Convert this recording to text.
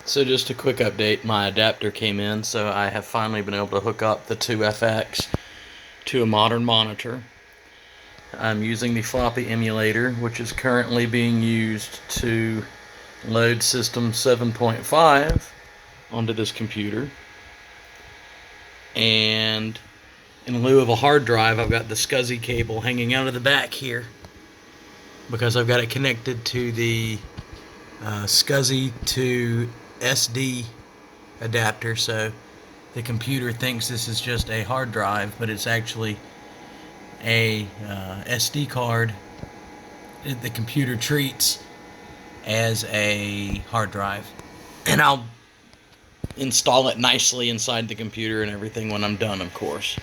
So just a quick update, my adapter came in, so I have finally been able to hook up the IIfx to a modern monitor. I'm using the Floppy emulator, which is currently being used to load System 7.5 onto this computer. And in lieu of a hard drive, I've got the SCSI cable hanging out of the back here because I've got it connected to the SCSI2SD adapter, so the computer thinks this is just a hard drive, but it's actually a SD card the computer treats as a hard drive. And I'll install it nicely inside the computer and everything when I'm done, of course.